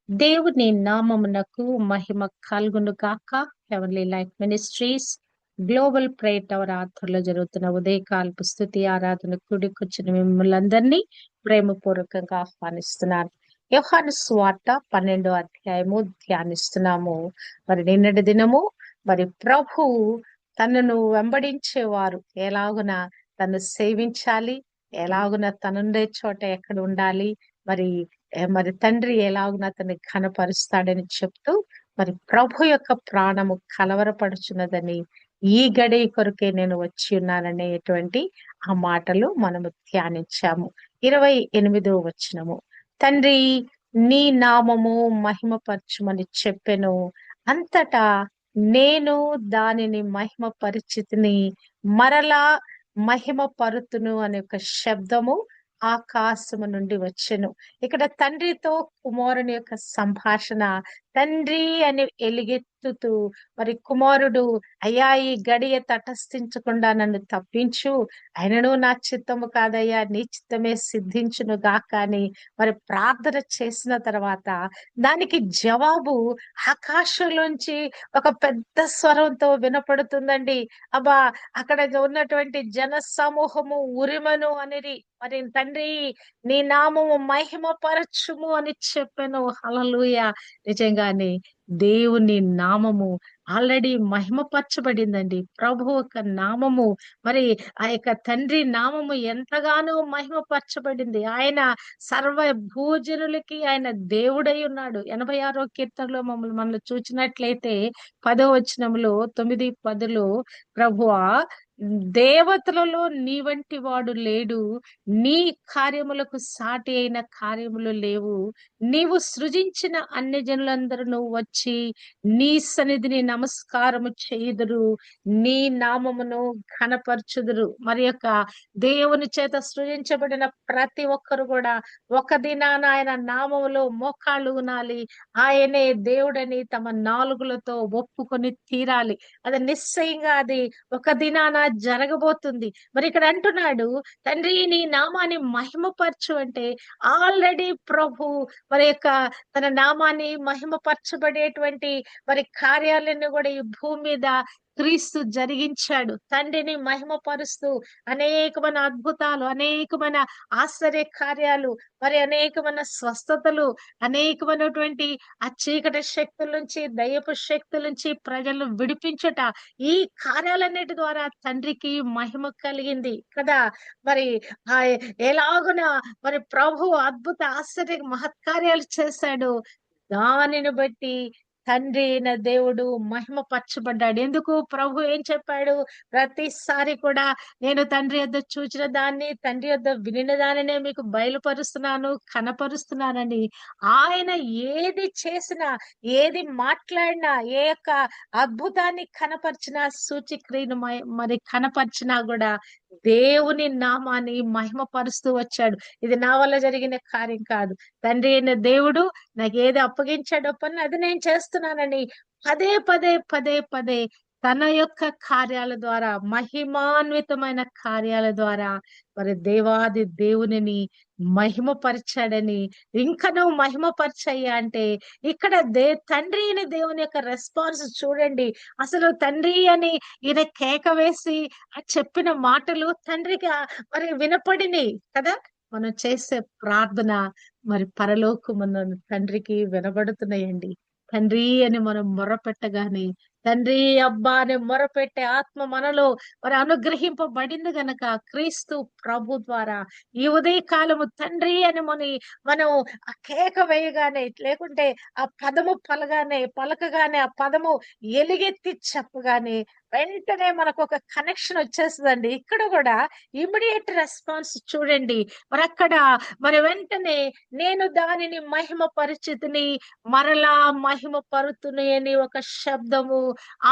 దేవుని నామమునకు మహిమ కలుగును గాక. Heavenly life ministries global prayer tower ఆధ్వర్యంలో జరుగుతున్న ఉదయకాలపు స్తుతి ఆరాధన కూడికొచ్చిన మిమ్మల్ని అందరినీ ప్రేమపూర్వకంగా ఆహ్వానిస్తున్నాను. యోహాను సువార్త 12వ అధ్యాయము ధ్యానిస్తున్నాము. మరి నిన్నటి దినము ప్రభు తనను వెంబడించేవారు ఎలాగున తను సేవించాలి, ఎలాగున తనుండే చోట ఎక్కడ ఉండాలి, మరి తండ్రి ఎలాగున అతన్ని ఘనపరుస్తాడని చెప్తూ ప్రభు యొక్క ప్రాణము కలవరపడుచున్నదని, ఈ గడి కొరకే నేను వచ్చి ఉన్నాననేటువంటి ఆ మాటలు మనము ధ్యానించాము. 28వ వచనము, తండ్రి నీ నామము మహిమపరచుమని చెప్పెను, అంతటా నేను దానిని మహిమ పరిచితిని, మరలా మహిమ పరుతును అనే ఒక శబ్దము ఆకాశము నుండి వచ్చెను. ఇక్కడ తండ్రితో కుమారుని యొక్క సంభాషణ. తండ్రి అని ఎలుగెత్తుతూ కుమారుడు, అయ్యా ఈ గడియ తటస్థించకుండా నన్ను తప్పించు, అయినను నా చిత్తము కాదయ్యా నీ చిత్తమే సిద్ధించును గాక అని ప్రార్థన చేసిన తర్వాత దానికి జవాబు ఆకాశంలోంచి ఒక పెద్ద స్వరంతో వినపడుతుందండి. అబ్బా, అక్కడ ఉన్నటువంటి జన సమూహము ఉరిమను అనేది, తండ్రి నీ నామము మహిమపరచుము అని చెప్పాను. హల్లెలూయా. నిజంగానే దేవుని నామము ఆల్రెడీ మహిమపరచబడిందండి. ప్రభు యొక్క నామము, ఆ యొక్క తండ్రి నామము ఎంతగానో మహిమపరచబడింది. ఆయన సర్వ భూజనులకి ఆయన దేవుడై ఉన్నాడు. 86వ కీర్తనలో మనల్ని చూచినట్లయితే 10వ వచనంలో 9, 10లో, ప్రభువా దేవతలలో నీ వంటి వాడు లేడు, నీ కార్యములకు సాటి అయిన కార్యములు లేవు, నీవు సృజించిన అన్ని జనులందరూ వచ్చి నీ సన్నిధిని నమస్కారము చేయుదురు, నీ నామమును ఘనపరచుదురు. దేవుని చేత సృజించబడిన ప్రతి ఒక్కరు కూడా ఒక దినాన ఆయన నామములో మోకాళ్ళు ఉనాలి, ఆయనే దేవుడని తమ నాలుగులతో ఒప్పుకొని తీరాలి. అది నిశ్చయంగా అది ఒక దినాన జరగబోతుంది. ఇక్కడ అంటున్నాడు, తండ్రి నీ నామాన్ని మహిమపరచు అంటే ఆల్రెడీ ప్రభు తన నామాన్ని మహిమపరచబడేటువంటి కార్యాలన్నీ కూడా ఈ భూమి మీద క్రీస్తు జరిగించాడు. తండ్రిని మహిమపరుస్తూ అనేకమైన అద్భుతాలు, అనేకమైన ఆశ్చర్య కార్యాలు, అనేకమైన స్వస్థతలు, అనేకమైనటువంటి ఆ చీకటి శక్తుల నుంచి, దయ్యపు శక్తుల నుంచి ప్రజలను విడిపించుట, ఈ కార్యాలన్నిటి ద్వారా తండ్రికి మహిమ కలిగింది కదా. మరి ఆ ఎలాగున ప్రభు అద్భుత ఆశ్చర్య మహత్కార్యాలు చేశాడు. దానిని బట్టి తండ్రి అయిన దేవుడు మహిమపరచబడ్డాడు. ఎందుకు? ప్రభు ఏం చెప్పాడు? ప్రతిసారి కూడా నేను తండ్రి యొద్ద చూచిన దాన్ని, తండ్రి యొద్ద వినిన దానినే మీకు బయలుపరుస్తున్నాను, కనపరుస్తున్నానని. ఆయన ఏది చేసినా, ఏది మాట్లాడినా, ఏ యొక్క అద్భుతాన్ని కనపరిచినా, సూచక్రియను కనపరిచినా కూడా దేవుని నామాన్ని మహిమపరుస్తూ వచ్చాడు. ఇది నా వల్ల జరిగిన కార్యం కాదు, తండ్రి అయిన దేవుడు నాకు ఏది అప్పగించాడో పని అది నేను చేస్తున్నానని పదే పదే పదే పదే తన యొక్క కార్యాల ద్వారా, మహిమాన్వితమైన కార్యాల ద్వారా దేవాది దేవునిని మహిమపరిచాడని. ఇంకా నువ్వు మహిమపరిచయ్యా అంటే ఇక్కడ తండ్రి అని దేవుని యొక్క రెస్పాన్స్ చూడండి. అసలు తండ్రి అని ఈయన కేక వేసి చెప్పిన మాటలు తండ్రికి వినపడినాయి కదా. మనం చేసే ప్రార్థన పరలోకమున్న తండ్రికి వినబడుతున్నాయండి. తండ్రి అని మనం మొరపెట్టగానే, తండ్రి అబ్బా అని మొరపెట్టే ఆత్మ మనలో అనుగ్రహింపబడింది గనక క్రీస్తు ప్రభు ద్వారా ఈ ఉదయ కాలము తండ్రి అని మనం ఆ కేక వేయగానే, లేకుంటే ఆ పదము పలకగానే, ఆ పదము ఎలుగెత్తి చెప్పగానే వెంటనే మనకు ఒక కనెక్షన్ వచ్చేస్తుందండి. ఇక్కడ కూడా ఇమ్మీడియట్ రెస్పాన్స్ చూడండి. అక్కడ వెంటనే నేను దానిని మహిమ పరిచితిని, మరలా మహిమ పరుతుని అని ఒక శబ్దము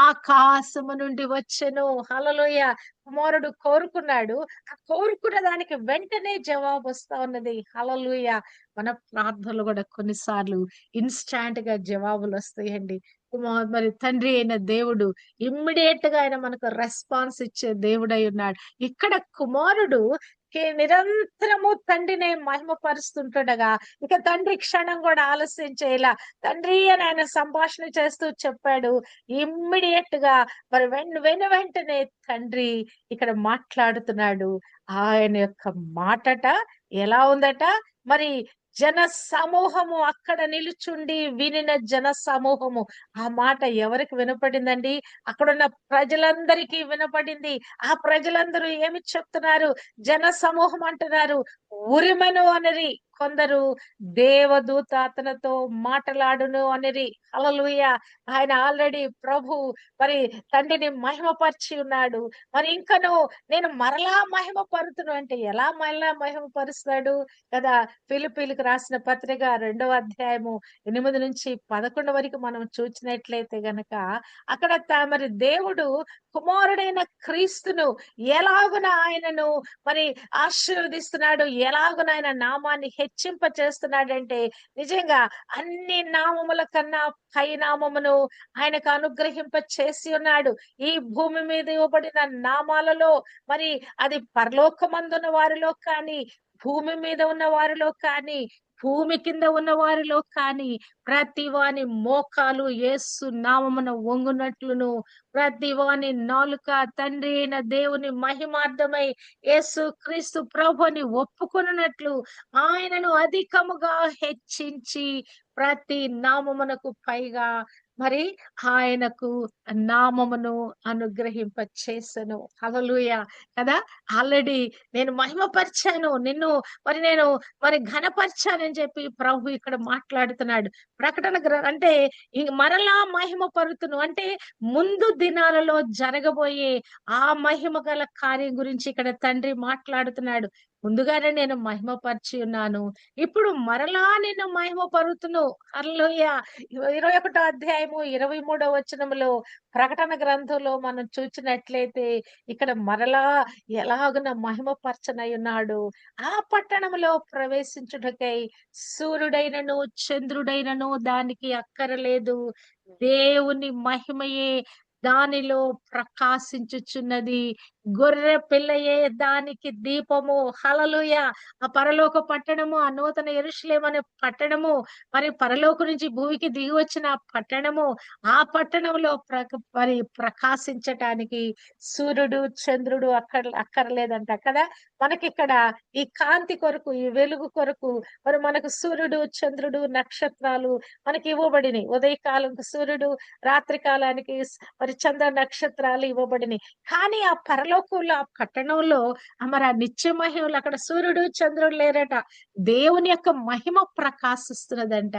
ఆకాశము నుండి వచ్చెను. హల్లెలూయా. కుమారుడు కోరుకున్నాడు, ఆ కోరుకున్న దానికి వెంటనే జవాబు వస్తా ఉన్నది. హల్లెలూయా. మన ప్రార్థనలు కూడా కొన్నిసార్లు ఇన్స్టాంట్ గా జవాబులు వస్తాయండి. తండ్రి అయిన దేవుడు ఇమ్మీడియట్ గా ఆయన మనకు రెస్పాన్స్ ఇచ్చే దేవుడై ఉన్నాడు. ఇక్కడ కుమారుడు నిరంతరము తండ్రిని మహిమపరుస్తుంటుండగా ఇక తండ్రి క్షణం కూడా ఆలస్యం చేయలా. తండ్రి అని ఆయన సంభాషణ చేస్తూ చెప్పాడు. ఇమ్మీడియట్ గా మరి వెంటనే తండ్రి ఇక్కడ మాట్లాడుతున్నాడు. ఆయన యొక్క మాటట ఎలా ఉందట, మరి జన సమూహము అక్కడ నిలుచుండి వినిన జన సమూహము. ఆ మాట ఎవరికి వినపడిందండి? అక్కడున్న ప్రజలందరికీ వినపడింది. ఆ ప్రజలందరూ ఏమి చెప్తున్నారు? జన సమూహం అంటున్నారు, ఉరిమను అనిరి. కొందరు దేవదూత అతనితో మాటలాడును అనిరి. హల్లెలూయా! ఆయన ఆల్రెడీ ప్రభు మరి తండ్రిని మహిమపరిచి ఉన్నాడు. మరి ఇంకను నేను మరలా మహిమపరుతును అంటే ఎలా మరలా మహిమపరుస్తాడు కదా? ఫిలిప్పీయులకు రాసిన పత్రిక 2వ అధ్యాయము 8-11 వరకు మనం చూసినట్లయితే గనక అక్కడ మరి దేవుడు కుమారుడైన క్రీస్తును ఎలాగున ఆయనను మరి ఆశీర్వదిస్తున్నాడు, ఎలాగున ఆయన నామాన్ని హెచ్చింప చేస్తున్నాడంటే నిజంగా అన్ని నామముల కన్నా పై నామమును ఆయనకు అనుగ్రహింప చేసి ఉన్నాడు. ఈ భూమి మీద ఇవ్వబడిన నామాలలో మరి అది పరలోకమందున్న వారిలో కానీ, భూమి మీద ఉన్న వారిలో కానీ, భూమి కింద ఉన్న వారిలో కానీ ప్రతి వాని మోకాలు యేసు నామమున వంగునట్లును, ప్రతి వాని నాలుక తండ్రి అయిన దేవుని మహిమార్థమై యేసు క్రీస్తు ప్రభుని ఒప్పుకొనున్నట్లు ఆయనను అధికముగా హెచ్చించి ప్రతి నామమునకు పైగా మరి ఆయనకు నామమును అనుగ్రహింప చేసెను. హల్లెలూయా! కదా! ఆల్రెడీ నేను మహిమపరిచాను నిన్ను, నేను ఘనపరిచానని చెప్పి ప్రభు ఇక్కడ మాట్లాడుతున్నాడు. అంటే మరలా మహిమ పరుతును అంటే ముందు దినాలలో జరగబోయే ఆ మహిమ గల కార్యం గురించి ఇక్కడ తండ్రి మాట్లాడుతున్నాడు. ముందుగానే నేను మహిమపరిచి ఉన్నాను. ఇప్పుడు మరలా నేను మహిమపరుతును. హల్లెలూయా! 21వ అధ్యాయము 23వ వచనములో ప్రకటన గ్రంథంలో మనం చూచినట్లయితే ఇక్కడ మరలా ఎలాగున మహిమపరచనై ఉన్నాడు. ఆ పట్టణములో ప్రవేశించుటకై సూర్యుడైనను చంద్రుడైనను దానికి అక్కరలేదు. దేవుని మహిమయే దానిలో ప్రకాశించుచున్నది. గొర్రె పిల్లయే దానికి దీపము. హల్లెలూయా! ఆ పరలోక పట్టణము, ఆ నూతన యెరూషలేము అనే పట్టణము, మరి పరలోకం నుంచి భూమికి దిగి వచ్చిన ఆ పట్టణము, ఆ పట్టణంలో మరి ప్రకాశించటానికి సూర్యుడు, చంద్రుడు అక్కర్లేదంట కదా! మనకిక్కడ ఈ కాంతి కొరకు, ఈ వెలుగు కొరకు మరి మనకు సూర్యుడు, చంద్రుడు, నక్షత్రాలు మనకి ఇవ్వబడినాయి. ఉదయకాలంకి సూర్యుడు, రాత్రి కాలానికి మరి చంద్ర నక్షత్రాలు ఇవ్వబడినాయి. కానీ ఆ పరలోకంలో, ఆ పట్టణంలో మరి ఆ నిత్య మహిమలో అక్కడ సూర్యుడు, చంద్రుడు లేరట. దేవుని యొక్క మహిమ ప్రకాశిస్తున్నదంట.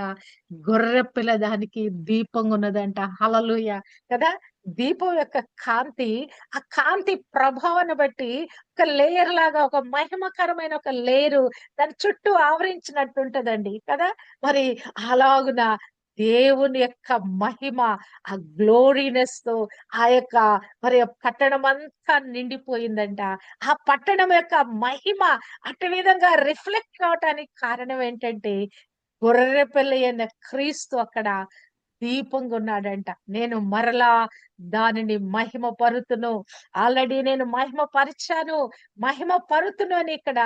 గొర్రె పిల్ల దానికి దీపంగా ఉన్నదంట. హల్లెలూయా! కదా! దీపం యొక్క కాంతి, ఆ కాంతి ప్రభావాన్ని బట్టి ఒక లేయర్ లాగా, ఒక మహిమకరమైన ఒక లేయరు దాని చుట్టూ ఆవరించినట్టుంటదండి కదా! మరి అలాగున దేవుని యొక్క మహిమ, ఆ గ్లోరీనెస్‌తో ఆ యొక్క మరి పట్టణమంతా నిండిపోయిందంట. ఆ పట్టణం యొక్క మహిమ అటు విధంగా రిఫ్లెక్ట్ కావటానికి కారణం ఏంటంటే, గొర్రె పిల్ల అయిన క్రీస్తు అక్కడ దీపంగా ఉన్నాడంట. నేను మరలా దానిని మహిమ పరుతును. ఆల్రెడీ నేను మహిమ పరిచాను. మహిమ పరుతును అని ఇక్కడ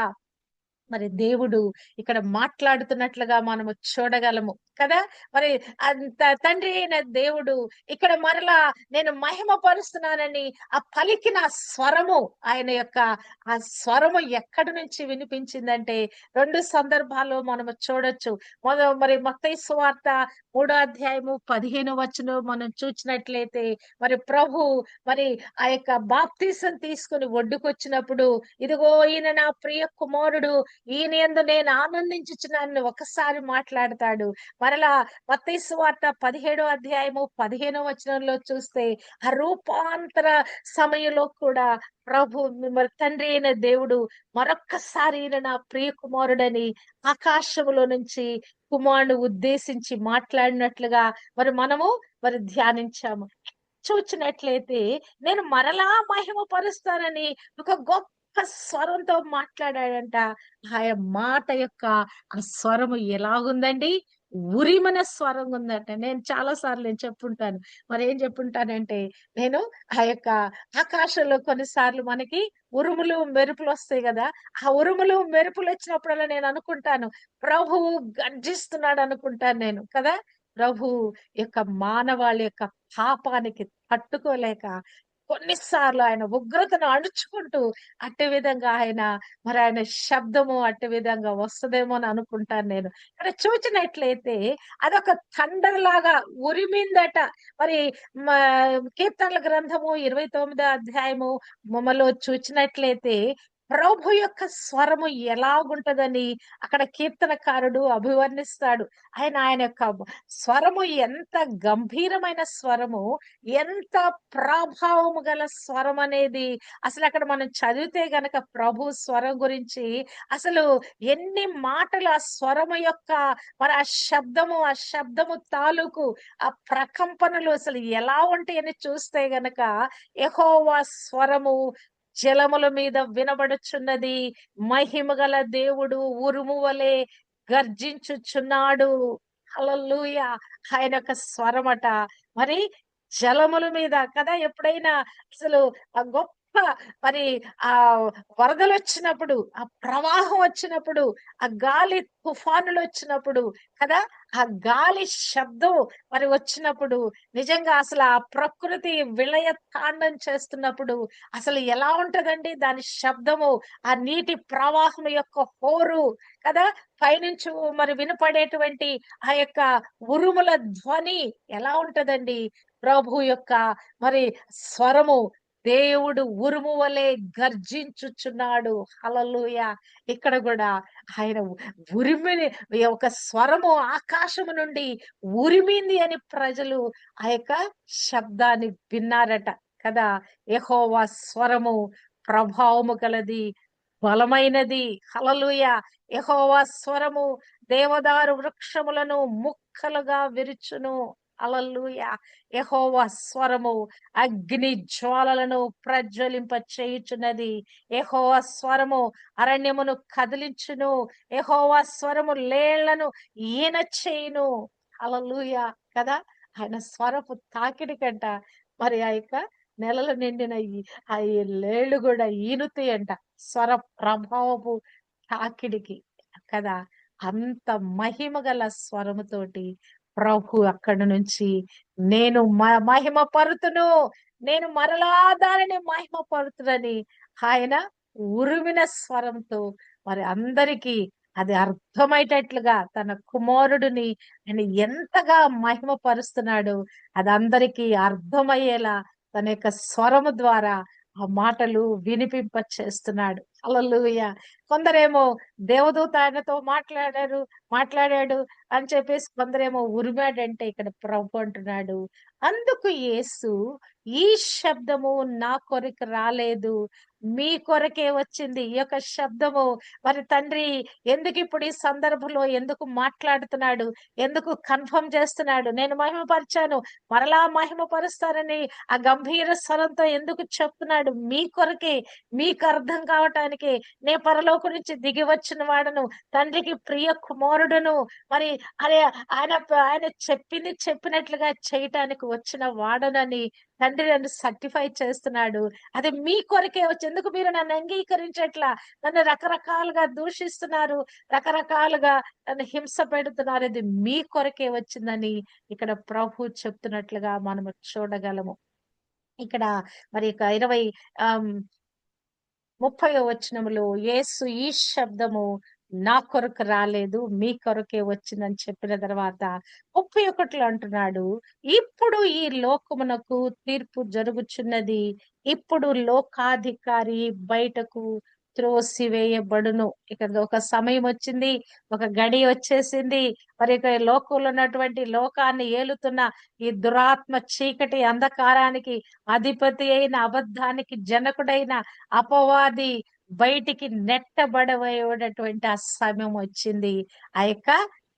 మరి దేవుడు ఇక్కడ మాట్లాడుతున్నట్లుగా మనము చూడగలము కదా! మరి అంత తండ్రి అయిన దేవుడు ఇక్కడ మరలా నేను మహిమ పరుస్తున్నానని ఆ పలికిన స్వరము, ఆయన యొక్క ఆ స్వరము ఎక్కడి నుంచి వినిపించిందంటే 2 సందర్భాల్లో మనము చూడొచ్చు. మరి మత్తయి సువార్త 3వ అధ్యాయము 15వ వచనం మనం చూచినట్లయితే మరి ప్రభు మరి ఆ యొక్క బాప్తీసం తీసుకొని ఒడ్డుకొచ్చినప్పుడు, ఇదిగో ఈయన నా ప్రియ కుమారుడు, ఈయన యందు నేను ఆనందించుచున్నానని ఒకసారి మాట్లాడతాడు. మరలా మత్తయి సువార్త 17వ అధ్యాయము 15వ వచనంలో చూస్తే ఆ రూపాంతర సమయంలో కూడా ప్రభు మరి తండ్రి అయిన దేవుడు మరొక్కసారి ఈయన నా ప్రియ కుమారుడని ఆకాశములో నుంచి కుమారుని ఉద్దేశించి మాట్లాడినట్లుగా మరి మనము మరి ధ్యానించాము. చూచినట్లయితే నేను మరలా మహిమ పరుస్తానని ఒక గొప్ప స్వరంతో మాట్లాడాడంట. ఆయన మాట యొక్క ఆ స్వరము ఎలాగుందండి? ఉరిమన స్వరం ఉందట. నేను చాలా సార్లు చెప్పుంటాను. మరేం చెప్పుంటానంటే, నేను ఆ యొక్క ఆకాశంలో కొన్నిసార్లు మనకి ఉరుములు, మెరుపులొస్తాయి గదా! ఆ ఉరుములు, మెరుపులొచ్చినప్పుడల్లా నేననుకుంటాను, ప్రభువు గర్జిస్తున్నాడనుకుంటాను నేను. కదా! ప్రభువు యొక్క మానవాళి యొక్క పాపానికి తట్టుకోలేక కొన్నిసార్లు ఆయన ఉగ్రతను అణుచుకుంటూ అట్టి విధంగా ఆయన శబ్దము అట్టి విధంగా వస్తదేమో అని అనుకుంటాను నేను. ఇక్కడ చూచినట్లయితే అదొక థండర్ లాగా ఉరిమిందట. మరి మా కీర్తనల గ్రంథము 29 అధ్యాయము లో చూచినట్లయితే ప్రభు యొక్క స్వరము ఎలాగుంటదని అక్కడ కీర్తనకారుడు అభివర్ణిస్తాడు. ఆయన యొక్క స్వరము ఎంత గంభీరమైన స్వరము, ఎంత ప్రాభావము గల స్వరం అనేది అసలక్కడ మనం చదివితే గనక ప్రభు స్వరం గురించి అసలు ఎన్ని మాటలు ఆ స్వరము యొక్క మరి ఆ శబ్దము తాలూకు ఆ ప్రకంపనలు అసలు ఎలా ఉంటాయని చూస్తే గనక యెహోవా స్వరము జలముల మీద వినబడుచున్నది. మహిమగల దేవుడు ఉరుము వలె గర్జించుచున్నాడు. హల్లెలూయా! ఆయన యొక్క స్వరమట. మరి జలముల మీద కదా! ఎప్పుడైనా అసలు ఆ గొప్ప మరి వరదలొచ్చినప్పుడు, ఆ ప్రవాహం వచ్చినప్పుడు, ఆ గాలి తుఫానులొచ్చినప్పుడు కదా! ఆ గాలి శబ్దం మరి వచ్చినప్పుడు నిజంగా అసలు ఆ ప్రకృతి విలయ తాండం చేస్తున్నప్పుడు అసలు ఎలా ఉంటదండి దాని శబ్దము, ఆ నీటి ప్రవాహం యొక్క హోరు కదా! పైనుంచి మరి వినపడేటువంటి ఆ యొక్క ఉరుముల ధ్వని ఎలా ఉంటదండి? ప్రభు యొక్క మరి స్వరము దేవుడు ఉరుము వలె గర్జించుచున్నాడు. హల్లెలూయా! ఇక్కడ గూడా ఆయన ఉరిమిని ఒక స్వరము ఆకాశము నుండి ఉరిమింది అని ప్రజలు ఆ యొక్క శబ్దాన్ని విన్నారట కదా! యెహోవా స్వరము ప్రభావము గలది, బలమైనది. హల్లెలూయా! యెహోవా స్వరము దేవదారు వృక్షములను ముక్కలుగా విరుచును. హల్లెలూయా! యెహోవా స్వరము అగ్ని జ్వాలలను ప్రజ్వలింప చేయుచున్నది. యెహోవా స్వరము అరణ్యమును కదిలించును. యెహోవా స్వరము లేళ్లను ఈనచేయును. హల్లెలూయా! కదా! ఆయన స్వరపు తాకిడి కంట మరి ఆ యొక్క నెలలు నిండిన ఈ లేళ్ళు గూడా ఈనుతాయంట. స్వర ప్రభావపు తాకిడికి కదా! అంత మహిమ గల స్వరముతోటి ప్రభు అక్కడి నుంచి నేను మహిమ పరుతును. నేను మరలా దానిని మహిమ పరుతునని ఆయన ఉరిమిన స్వరంతో మరి అందరికీ అది అర్థమయ్యేటట్లుగా తన కుమారుడిని ఆయన ఎంతగా మహిమ పరుస్తున్నాడో అది అందరికీ అర్థమయ్యేలా తన యొక్క స్వరము ద్వారా ఆ మాటలు వినిపింప చేస్తున్నాడు. హల్లెలూయా! కొందరేమో దేవదూత ఆయనతో మాట్లాడాడు అని చెప్పేసి కొందరేమో ఉరిమాడంటే ఇక్కడ ప్రభు అంటున్నాడు. అందుకు యేసు ఈ శబ్దము నా కొరకు రాలేదు. మీ కొరకే వచ్చింది. ఈ యొక్క శబ్దము మరి తండ్రి ఎందుకిప్పుడు ఈ సందర్భంలో ఎందుకు మాట్లాడుతున్నాడు? ఎందుకు కన్ఫర్మ్ చేస్తున్నాడు? నేను మహిమపరిచాను. మరలా మహిమపరుస్తానని ఆ గంభీర స్వరంతో ఎందుకు చెప్తున్నాడు? మీ కొరకే, మీకు అర్థం కావటానికే నే పరలోకం నుంచి దిగి వచ్చిన వాడను. తండ్రికి ప్రియ కుమారుడును. మరి అరే ఆయన చెప్పింది చెప్పినట్లుగా చేయటానికి వచ్చిన వాడనని తండ్రి నన్ను సర్టిఫై చేస్తున్నాడు. అది మీ కొరకే వచ్చి ఎందుకు మీరు నన్ను అంగీకరించట్లా? నన్ను రకరకాలుగా దూషిస్తున్నారు. రకరకాలుగా నన్ను హింస పెడుతున్నారు. ఇది మీ కొరకే వచ్చిందని ఇక్కడ ప్రభు చెప్తున్నట్లుగా మనము చూడగలము. ఇక్కడ మరి ఇక 30వ వచనములో యేసు ఈ శబ్దము నా కొరకు రాలేదు, మీ కొరకే వచ్చిందని చెప్పిన తర్వాత 31లో అంటున్నాడు, ఇప్పుడు ఈ లోకమునకు తీర్పు జరుగుచున్నది. ఇప్పుడు లోకాధికారి బయటకు త్రోసివేయబడును. ఇక ఒక సమయం వచ్చింది. ఒక గడియ వచ్చేసింది. మరి ఇక లోకంలో ఉన్నటువంటి లోకాన్ని ఏలుతున్న ఈ దురాత్మ చీకటి అంధకారానికి అధిపతి అయిన అబద్ధానికి జనకుడైన అపవాది బయటికి నెట్టబడబోయేటటువంటి ఆ సమయం వచ్చింది. ఆ యొక్క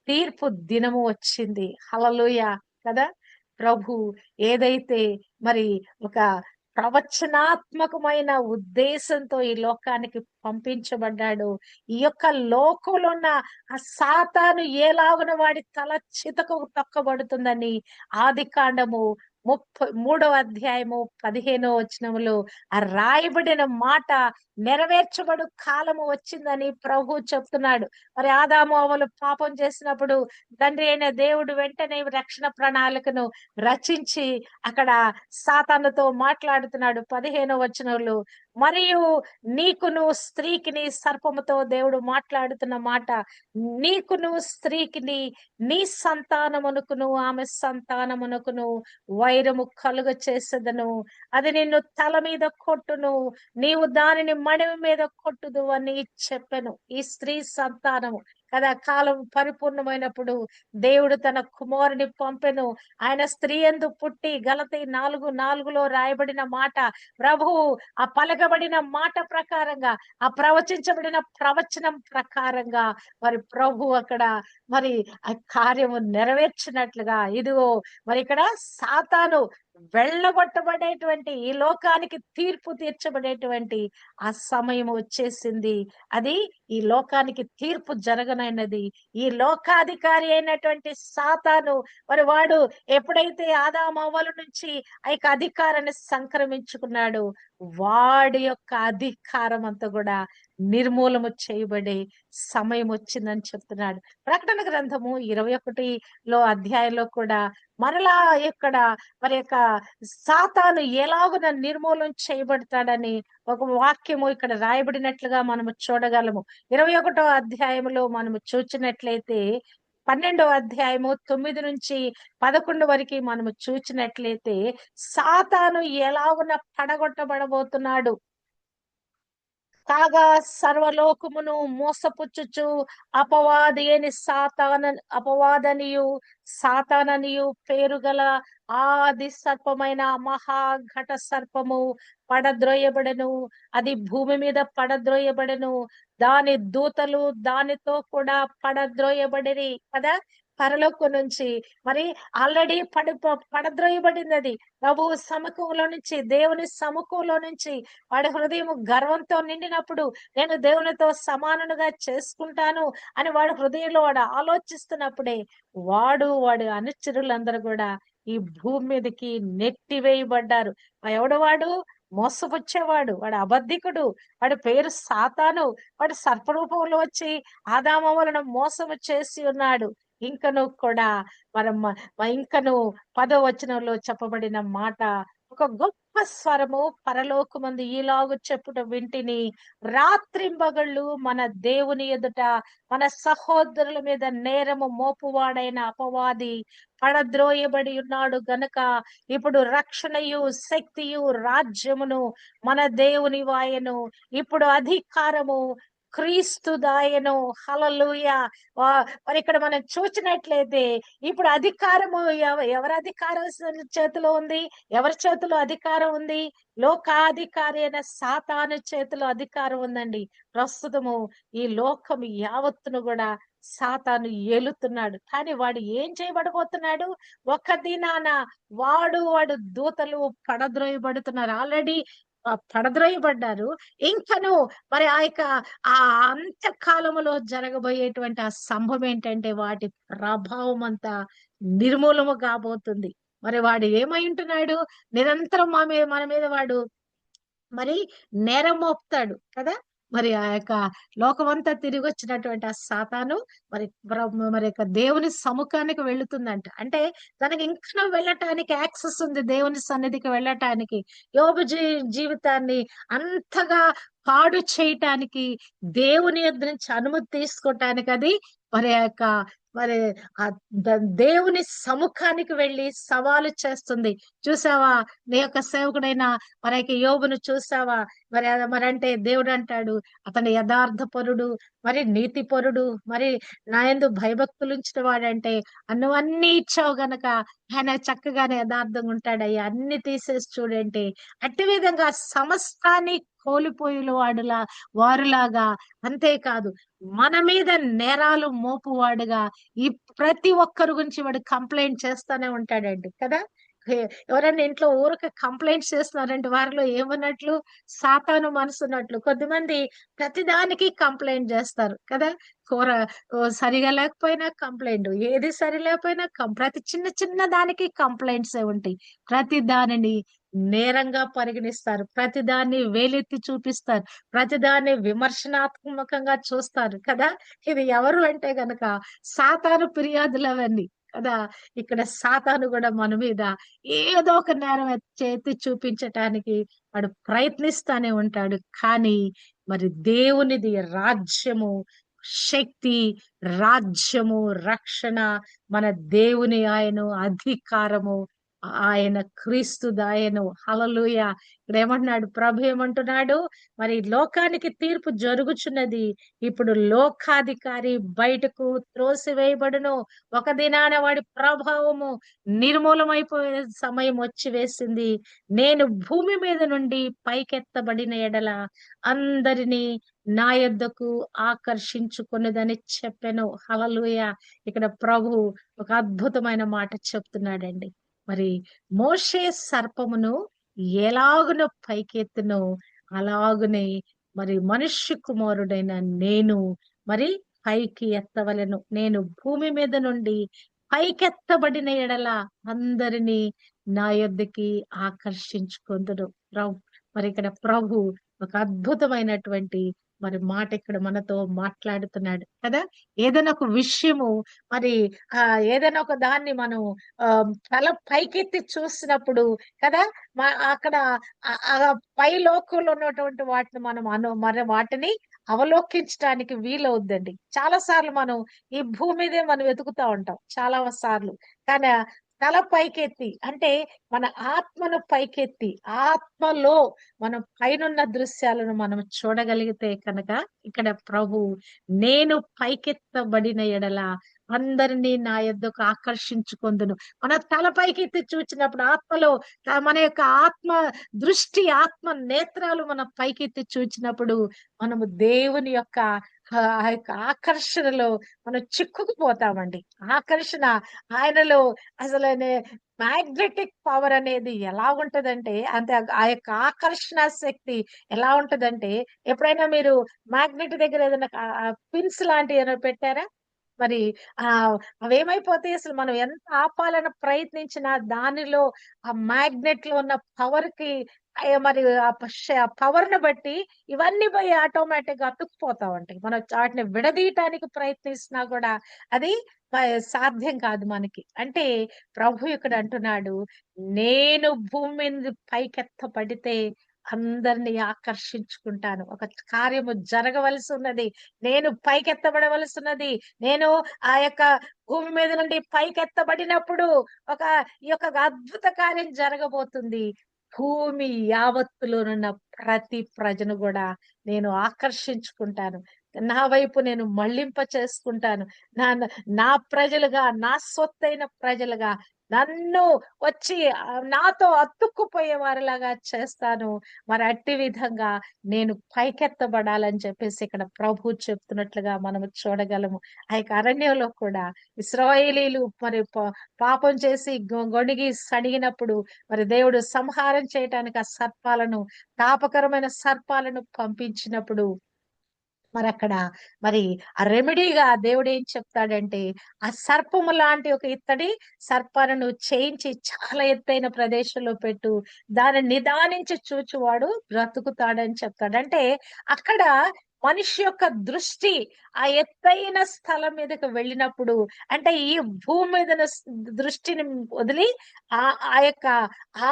తీర్పు దినము వచ్చింది. హల్లెలూయా! కదా! ప్రభు ఏదైతే మరి ఒక ప్రవచనాత్మకమైన ఉద్దేశంతో ఈ లోకానికి పంపించబడ్డాడు. ఈ యొక్క లోకంలో ఉన్న ఆ సాతాను ఎలాగున వాడి తల చితకు తొక్కబడుతుందని ఆదికాండము 33వ అధ్యాయము 15వ వచనములో ఆ రాయబడిన మాట నెరవేర్చబడు కాలము వచ్చిందని ప్రభు చెప్తున్నాడు. మరి ఆదాము అవ్వలు పాపం చేసినప్పుడు తండ్రి అయిన దేవుడు వెంటనే రక్షణ ప్రణాళికను రచించి అక్కడ సాతానుతో మాట్లాడుతున్నాడు 15వ వచనంలో. మరియు నీకును స్త్రీకిని, సర్పముతో దేవుడు మాట్లాడుతున్న మాట, నీకును స్త్రీకిని, నీ సంతానమునకును ఆమె సంతానమునకును వైరము కలుగ చేసేదను, అది నిన్ను తల మీద కొట్టును, నీవు దానిని మడిమి మీద కొట్టుదు అని చెప్పెను. ఈ స్త్రీ సంతానము కదా, కాలం పరిపూర్ణమైనప్పుడు దేవుడు తన కుమారుని పంపెను. ఆయన స్త్రీ యందు పుట్టి, గలతీ 4:4లో రాయబడిన మాట, ప్రభువు ఆ పలకబడిన మాట ప్రకారంగా, ఆ ప్రవచించబడిన ప్రవచనం ప్రకారంగా మరి ప్రభు అక్కడ మరి ఆ కార్యము నెరవేర్చినట్లుగా, ఇదిగో మరి ఇక్కడ సాతాను వెళ్ళగొట్టబడేటువంటి, ఈ లోకానికి తీర్పు తీర్చబడేటువంటి ఆ సమయం వచ్చేసింది. అది ఈ లోకానికి తీర్పు జరగనైనది. ఈ లోకాధికారి అయినటువంటి సాతాను మరి వాడు ఎప్పుడైతే ఆదామవ్వల నుంచి ఆ యొక్క అధికారాన్ని సంక్రమించుకున్నాడు, వాడి యొక్క అధికారం అంతా కూడా నిర్మూలము చేయబడే సమయం వచ్చిందని చెప్తున్నాడు. ప్రకటన గ్రంథము 21లో అధ్యాయంలో కూడా మరలా ఇక్కడ మరి యొక్క సాతాను ఎలాగున నిర్మూలన చేయబడతాడని ఒక వాక్యము ఇక్కడ రాయబడినట్లుగా మనము చూడగలము. 21వ అధ్యాయంలో మనము చూచినట్లయితే 12వ అధ్యాయము 9-11 వరకు మనము చూచినట్లయితే సాతాను ఎలాగున పడగొట్టబడబోతున్నాడు. కాగా సర్వలోకమును మోసపుచ్చుచు అపవాది అని అపవాదనియు సాతాననియు పేరు గల ఆది సర్పమైన మహాఘట సర్పము పడద్రోయబడెను. అది భూమి మీద పడద్రోయబడెను, దాని దూతలు దానితో కూడా పడద్రోయబడిరి కదా. పరలోకం నుంచి మరి ఆల్రెడీ పడద్రోయబడింది అది. ప్రభువు సముఖంలో నుంచి, దేవుని సముఖంలో నుంచి వాడి హృదయం గర్వంతో నిండినప్పుడు, నేను దేవునితో సమానుగా చేసుకుంటాను అని వాడి హృదయంలో వాడు ఆలోచిస్తున్నప్పుడే వాడి అనుచరులందరూ కూడా ఈ భూమి మీదకి నెట్టివేయబడ్డారు. ఎవడు వాడు? మోసపుచ్చేవాడు, వాడు అబద్ధికుడు, వాడి పేరు సాతాను, వాడు సర్పరూపంలో వచ్చి ఆదామవలను మోసము చేసి ఉన్నాడు. ఇంకను కూడా ఇంకను 10వ వచనంలో చెప్పబడిన మాట, ఒక గొప్ప స్వరము పరలోకమందు ఈలాగు చెప్పుట వింటిని, రాత్రింబగళ్ళు మన దేవుని ఎదుట మన సహోదరుల మీద నేరము మోపువాడైన అపవాది పడద్రోయబడి ఉన్నాడు గనుక ఇప్పుడు రక్షణయు శక్తియు రాజ్యమును మన దేవుని వాయను, ఇప్పుడు అధికారము క్రీస్తు దాయను. హల్లెలూయా. మరి ఇక్కడ మనం చూసినట్లయితే ఇప్పుడు అధికారము ఎవరి అధికారం చేతిలో ఉంది? ఎవరి చేతిలో అధికారం ఉంది? లోకాధికారి అయిన సాతాను చేతిలో అధికారం ఉందండి. ప్రస్తుతము ఈ లోకం యావత్తును కూడా సాతాను ఏలుతున్నాడు. కానీ వాడు ఏం చేయబడబోతున్నాడు? ఒక దినాన వాడు దూతలు పడద్రోయబడుతున్నారు. ఆల్రెడీ పడద్రోయబడ్డారు. ఇంకను మరి ఆ అంత్యకాలములో జరగబోయేటువంటి ఆ సంభవం ఏంటంటే, వాటి ప్రభావం అంతా నిర్మూలము కాబోతుంది. మరి వాడు ఏమై ఉంటున్నాడు? నిరంతరం మన మీద వాడు మరి నేరం మోపుతాడు కదా. మరి ఆ యొక్క లోకమంతా తిరిగి వచ్చినటువంటి ఆ సాతాను మరి దేవుని సముఖానికి వెళుతుందంట. అంటే తనకి ఇంకా వెళ్ళటానికి యాక్సెస్ ఉంది, దేవుని సన్నిధికి వెళ్ళటానికి. యోబు జీవితాన్ని అంతగా పాడు చేయటానికి, దేవుని యొద్ద నుంచి అనుమతి తీసుకోవటానికి అది మరి ఆ దేవుని సముఖానికి వెళ్ళి సవాలు చేస్తుంది. చూసావా నీ యొక్క సేవకుడైన యోబును చూసావా? అంటే దేవుడు అంటాడు, అతను యథార్థపరుడు, మరి నీతిపరుడు, మరి నా యందు భయభక్తులు ఉంచిన వాడంటే నువ్వన్నీ ఇచ్చావు గనక ఆయన చక్కగానే యథార్థంగా ఉంటాడయ్యా, అన్ని తీసేసి చూడంటే. అట్టి విధంగా సమస్తాన్ని కోల్పోయిన వారులాగా, అంతేకాదు మన మీద నేరాలు మోపువాడుగా ఈ ప్రతి ఒక్కరి గురించి వాడు కంప్లైంట్ చేస్తానే ఉంటాడండి కదా. ఎవరైనా ఇంట్లో ఊరికే కంప్లైంట్స్ చేస్తున్నారంటే వారిలో ఏమన్నట్లు? సాతాను మనసున్నట్లు. కొద్దిమంది ప్రతిదానికి కంప్లెయింట్ జేస్తారు కదా! కూర సరిగా లేకపోయినా కంప్లెయింట్. ఏది సరి లేకపోయినా ప్రతి చిన్న చిన్న దానికి కంప్లెయింట్సే ఉంటాయి. ప్రతి దానిని నేరంగా పరిగణిస్తారు. ప్రతిదాన్ని వేలెత్తి చూపిస్తారు. ప్రతిదాన్ని విమర్శనాత్మకంగా చూస్తారు కదా! ఇది ఎవరు అంటే గనక సాతాను ఫిర్యాదులవన్నీ కదా! ఇక్కడ సాతాను గూడా మన మీద ఏదో ఒక నేరం ఎత్తి చూపించటానికి వాడు ప్రయత్నిస్తానే ఉంటాడు. కానీ మరి దేవునిది రాజ్యము, శక్తి, రాజ్యము, రక్షణ మన దేవుని అధికారము. ఆయన క్రీస్తుదాయను. హల్లెలూయా! ఇక్కడేమంటున్నాడు? ప్రభు ఏమంటున్నాడు? మరి లోకానికి తీర్పు జరుగుచున్నది. ఇప్పుడు లోకాధికారి బయటకు త్రోసివేయబడును. ఒక దినాన వాడి ప్రభావము నిర్మూలమైపోయే సమయం వచ్చి వేసింది. నేను భూమి మీద నుండి పైకెత్తబడిన ఎడల అందరినీ నా యొద్దకు ఆకర్షించుకొనుదని చెప్పెను. హల్లెలూయా! ఇక్కడ ప్రభు ఒక అద్భుతమైన మాట చెప్తున్నాడండి. మరి మోషే సర్పమును ఎలాగున పైకెత్తునో అలాగునే మరి మనుష్య కుమారుడైన నేను మరి పైకి ఎత్తవలెను. నేను భూమి మీద నుండి పైకెత్తబడిన ఎడల అందరినీ నా యొద్దకి ఆకర్షించుకొందును. మరి ఇక్కడ ప్రభు ఒక అద్భుతమైనటువంటి మరి మాట ఇక్కడ మనతో మాట్లాడుతున్నాడు కదా! ఏదైనా ఒక విషయము మరి ఏదైనా ఒక దాన్ని మనం తల పైకెత్తి చూసినప్పుడు కదా! అక్కడ పై లోకంలో ఉన్నటువంటి వాటిని మనం మరి వాటిని అవలోకించటానికి వీలవుద్దండి. చాలా సార్లు మనం ఈ భూమి మీదే మనం వెతుకుతా ఉంటాం చాలా సార్లు. కానీ తల పైకెత్తి అంటే మన ఆత్మను పైకెత్తి, ఆత్మలో మనం పైనున్న దృశ్యాలను మనం చూడగలిగితే కనుక ఇక్కడ ప్రభు నేను పైకెత్తబడిన ఎడల అందరినీ నా యొద్దకు ఆకర్షించుకొందును. మన తల పైకెత్తి చూచినప్పుడు ఆత్మలో మన యొక్క ఆత్మ నేత్రాలు మన పైకెత్తి చూచినప్పుడు మనము దేవుని యొక్క ఆ యొక్క ఆకర్షణలో మనం చిక్కుకుపోతామండి. ఆకర్షణ ఆయనలో అసలనే మ్యాగ్నెటిక్ పవర్ అనేది ఎలా ఉంటదంటే అంటే ఆ యొక్క ఆకర్షణ శక్తి ఎలా ఉంటదంటే ఎప్పుడైనా మీరు మ్యాగ్నెట్ దగ్గర ఏదైనా పిన్స్ లాంటివి ఏమైనా పెట్టారా? మరి అవేమైపోతాయి అసలు మనం ఎంత ఆపాలని ప్రయత్నించినా దానిలో ఆ మ్యాగ్నెట్ లో ఉన్న పవర్ కి మరి ఆ పవర్ ని బట్టి ఇవన్నీ పోయి ఆటోమేటిక్ గా అతుక్కుపోతా ఉంటాయి. మనం వాటిని విడదీయటానికి ప్రయత్నిస్తున్నా కూడా అది సాధ్యం కాదు మనకి. అంటే ప్రభు ఇక్కడ అంటున్నాడు, నేను భూమి మీద పైకెత్తపడితే అందరిని ఆకర్షించుకుంటాను. ఒక కార్యము జరగవలసి ఉన్నది. నేను పైకెత్తబడవలసి ఉన్నది. నేను ఆ యొక్క భూమి మీద నుండి పైకెత్తబడినప్పుడు ఒక ఈ యొక్క అద్భుత కార్యం జరగబోతుంది. భూమి యావత్తులోనున్న ప్రతి ప్రజను గూడా నేను ఆకర్షించుకుంటాను. నా వైపు నేను మళ్ళింప చేసుకుంటాను. నా నా ప్రజలుగా, నా సొత్తైన ప్రజలుగా నన్ను వచ్చి నాతో అతుక్కుపోయే వారిలాగా చేస్తాను. మరి అట్టి విధంగా నేను పైకెత్తబడాలని చెప్పేసి ఇక్కడ ప్రభువు చెప్తున్నట్లుగా మనము చూడగలము. ఆ యొక్క అరణ్యంలో కూడా ఇశ్రాయేలీయులు మరి పాపం చేసి గొణిగి సణిగినప్పుడు మరి దేవుడు సంహారం చేయటానికి ఆ సర్పాలను తాపకరమైన సర్పాలను పంపించినప్పుడు మరక్కడ మరి ఆ రెమెడీగా దేవుడేం చెప్తాడంటే, ఆ సర్పము లాంటి ఒక ఇత్తడి సర్పాలను చేయించి చాలా ఎత్తైన ప్రదేశంలో పెట్టు. దాన్ని నిదానించి చూచువాడు బ్రతుకుతాడని చెప్తాడు. అంటే అక్కడ మనిషి యొక్క దృష్టి ఆ ఎత్తైన స్థలం మీదకి వెళ్ళినప్పుడు అంటే ఈ భూమి మీద దృష్టిని వదిలి ఆ ఆ యొక్క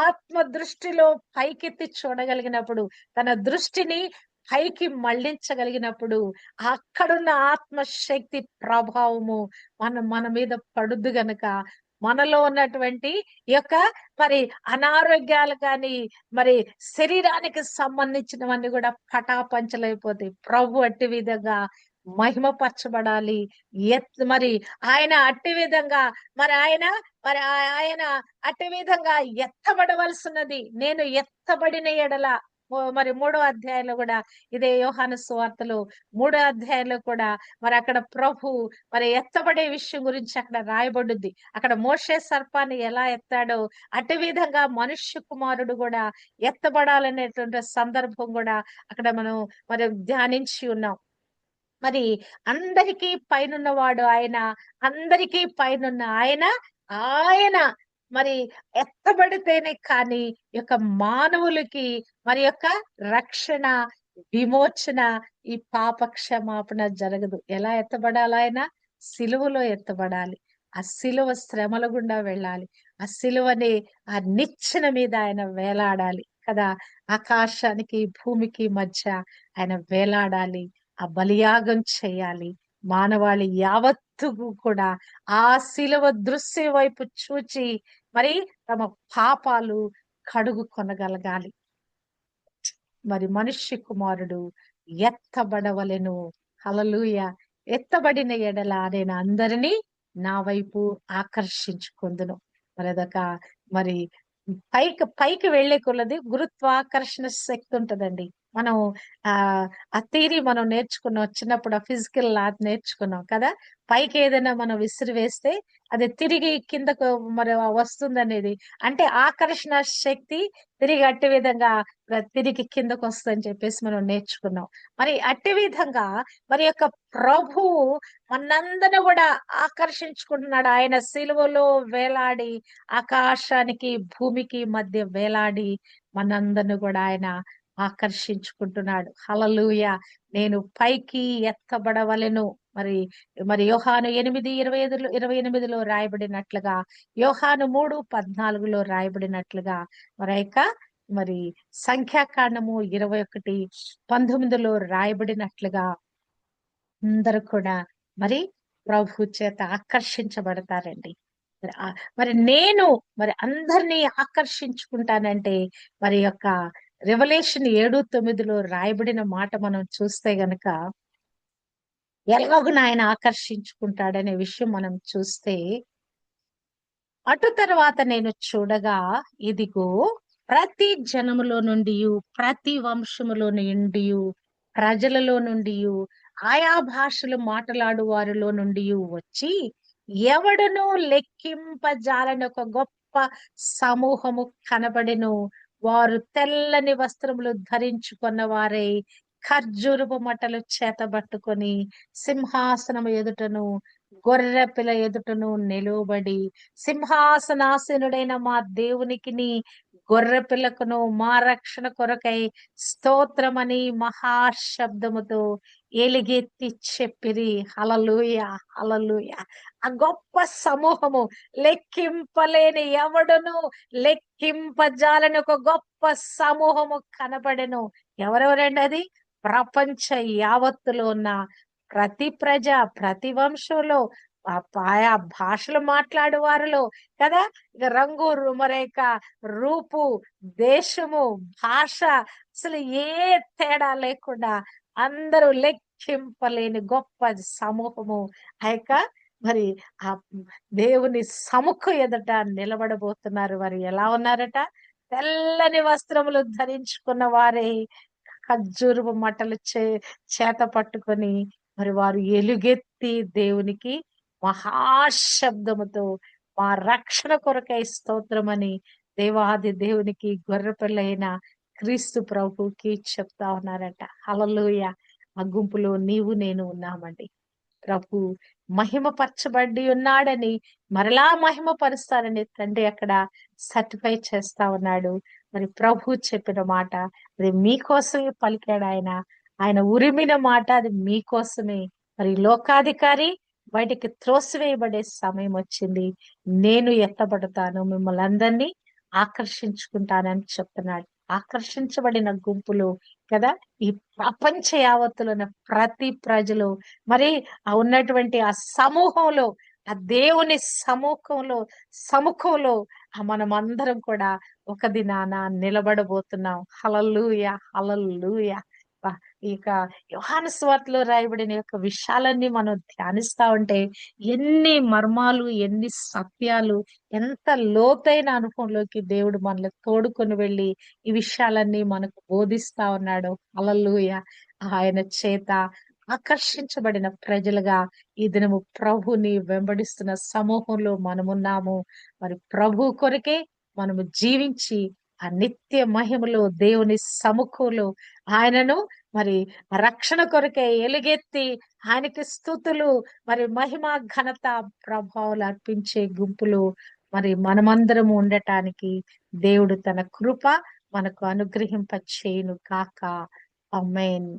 ఆత్మ దృష్టిలో పైకెత్తి చూడగలిగినప్పుడు తన దృష్టిని పైకి మళ్ళించగలిగినప్పుడు అక్కడున్న ఆత్మశక్తి ప్రభావము మన మీద పడుద్దు గనక మనలో ఉన్నటువంటి ఈ యొక్క మరి అనారోగ్యాలు కానీ మరి శరీరానికి సంబంధించినవన్నీ కూడా పటాపంచలైపోతాయి. ప్రభు అట్టి విధంగా మహిమపరచబడాలి. మరి ఆయన అట్టి విధంగా మరి ఆయన మరి ఆయన అట్టి విధంగా ఎత్తబడవలసినది. నేను ఎత్తబడిన ఎడల మరి 3వ అధ్యాయంలో కూడా ఇదే యోహాను సువార్తలో 3వ అధ్యాయంలో కూడా మరి అక్కడ ప్రభు మరి ఎత్తబడే విషయం గురించి అక్కడ రాయబడుద్ది. అక్కడ మోషే సర్పాన్ని ఎలా ఎత్తాడో అటు విధంగా మనుష్య కుమారుడు కూడా ఎత్తబడాలనేటువంటి సందర్భం కూడా అక్కడ మనం మరి ధ్యానించి ఉన్నాం. మరి అందరికీ పైనున్నవాడు ఆయన, అందరికీ పైనున్న ఆయన, ఆయన మరి ఎత్తబడితేనే కానీ ఈ యొక్క మానవులకి మరి యొక్క రక్షణ, విమోచన, ఈ పాప క్షమాపణ జరగదు. ఎలా ఎత్తబడాలి ఆయన? సిలువలో ఎత్తబడాలి. ఆ సిలువ శ్రమల గుండా వెళ్ళాలి. ఆ సిలువని ఆ నిచ్చెన మీద ఆయన వేలాడాలి కదా! ఆకాశానికి భూమికి మధ్య ఆయన వేలాడాలి. ఆ బలియాగం చేయాలి. మానవాళి యావత్తుకు కూడా ఆ శిలువ దృశ్యం వైపు చూచి మరి తమ పాపాలు కడుగు కొనగలగాలి. మరి మనుష్య కుమారుడు ఎత్తబడవలెను. హల్లెలూయా! ఎత్తబడిన ఎడల నేను అందరినీ నా వైపు ఆకర్షించుకొందును. మరి అదొక మరి పైకి పైకి వెళ్లే కొలది గురుత్వాకర్షణ శక్తి ఉంటదండి. మనం ఆ ఆ థియరీ మనం నేర్చుకున్నాం చిన్నప్పుడు. ఆ ఫిజికల్ లా నేర్చుకున్నాం కదా! పైకి ఏదైనా మనం విసిరివేస్తే అది తిరిగి కిందకు మరి వస్తుందనేది. అంటే ఆకర్షణ శక్తి తిరిగి అట్టి విధంగా తిరిగి కిందకు వస్తుందని చెప్పేసి మనం నేర్చుకున్నాం. మరి అట్టి విధంగా మరి యొక్క ప్రభువు మనందరిని కూడా ఆకర్షించుకుంటున్నాడు. ఆయన సిలువలో వేలాడి ఆకాశానికి భూమికి మధ్య వేలాడి మనందరిని కూడా ఆయన ఆకర్షించుకుంటున్నాడు. హల్లెలూయా! నేను పైకి ఎత్తబడవలెను. మరి మరి యోహాను 8:28లో రాయబడినట్లుగా, యోహాను 3:14లో రాయబడినట్లుగా మరి మరి సంఖ్యాకాండము 21:19లో రాయబడినట్లుగా అందరూ కూడా మరి ప్రభు చేత ఆకర్షించబడతారండి. మరి నేను మరి అందరినీ ఆకర్షించుకుంటానంటే మరి యొక్క రెవల్యూషన్ 7:9లో రాయబడిన మాట మనం చూస్తే గనక ఎలాగున ఆయన ఆకర్షించుకుంటాడనే విషయం మనం చూస్తే, అటు తర్వాత నేను చూడగా ఇదిగో ప్రతి జనములో నుండియు, ప్రతి వంశములో నుండియు, ప్రజలలో నుండియు, ఆయా భాషలు మాట్లాడు వారిలో నుండియు వచ్చి ఎవడును లెక్కింపజాలని ఒక గొప్ప సమూహము కనబడెను. వారు తెల్లని వస్త్రములు ధరించుకున్న వారై ఖర్జూరపు మట్టలు చేతబట్టుకొని సింహాసనము ఎదుటను గొర్రె పిల్ల ఎదుటను నిలువబడి సింహాసనాసీనుడైన మా దేవునికిని గొర్రె పిల్లకును మా రక్షణ కొరకై స్తోత్రమని మహాశబ్దముతో ఎలుగెత్తి చెప్పిరి. హల్లెలూయా! హల్లెలూయా! ఆ గొప్ప సమూహము లెక్కింపలేని ఎవడును లెక్కింపజాలని ఒక గొప్ప సమూహము కనబడెను. ఎవరెవరండి అది? ప్రపంచ యావత్తులో ఉన్న ప్రతి ప్రజ, ప్రతి వంశంలో ఆయా భాషలు మాట్లాడు వారిలో కదా! ఇక రంగు రూపు, దేశము, భాష అసలు ఏ తేడా లేకుండా అందరూ లెక్కింపలేని గొప్ప సమూహము ఆ యొక్క మరి ఆ దేవుని సముఖం ఎదుట నిలబడబోతున్నారు. వారు ఎలా ఉన్నారట? తెల్లని వస్త్రములు ధరించుకున్న వారే ఖర్జూరపు మట్టలు చేత పట్టుకొని మరి వారు ఎలుగెత్తి దేవునికి మహాశబ్దముతో మా రక్షణ కొరకై స్తోత్రమని దేవాది దేవునికి గొర్రెపిల్లైన క్రీస్తు ప్రభుకి చెప్తా ఉన్నారట. హల్లెలూయా! ఆ గుంపులో నీవు నేను ఉన్నామండి. ప్రభు మహిమపరచబడి ఉన్నాడని మరలా మహిమపరుస్తారని తండ్రి అక్కడ సర్టిఫై చేస్తా ఉన్నాడు. మరి ప్రభు చెప్పిన మాట అది మీకోసమే పలికాడు ఆయన. ఆయన ఉరిమిన మాట అది మీకోసమే. మరి లోకాధికారి బయటికి త్రోసివేయబడే సమయం వచ్చింది. నేను ఎత్తబడతాను, మిమ్మల్ని అందరినీ ఆకర్షించుకుంటానని చెప్తున్నాడు. ఆకర్షించబడిన గుంపులు కదా! ఈ ప్రపంచ యావత్తులో ఉన్న ప్రతి ప్రజలు మరి ఉన్నటువంటి ఆ సమూహంలో, ఆ దేవుని సముఖంలో మనం అందరం కూడా ఒక దినాన నిలబడబోతున్నాం. హల్లెలూయా! హల్లెలూయా! ఇక యోహాను సువార్తలో రాయబడిన యొక్క విషయాలన్నీ మనం ధ్యానిస్తా ఉంటే ఎన్ని మర్మాలు, ఎన్ని సత్యాలు, ఎంత లోతైన అనుభవంలోకి దేవుడు మనల్ని తోడుకొని వెళ్ళి ఈ విషయాలన్నీ మనకు బోధిస్తా ఉన్నాడు. హల్లెలూయా. ఆయన చేత ఆకర్షించబడిన ప్రజలుగా ఈ దినము ప్రభుని వెంబడిస్తున్న సమూహంలో మనమున్నాము. మరి ప్రభు కొరకే మనము జీవించి ఆ నిత్య మహిమలో దేవుని సముఖంలో ఆయనను మరి రక్షణ కొరకే ఎలుగెత్తి ఆయనకి స్తుతులు, మరి మహిమ, ఘనత, ప్రభావాలు అర్పించే గుంపులు మరి మనమందరము ఉండటానికి దేవుడు తన కృప మనకు అనుగ్రహింప చేయును కాక. ఆమేన్.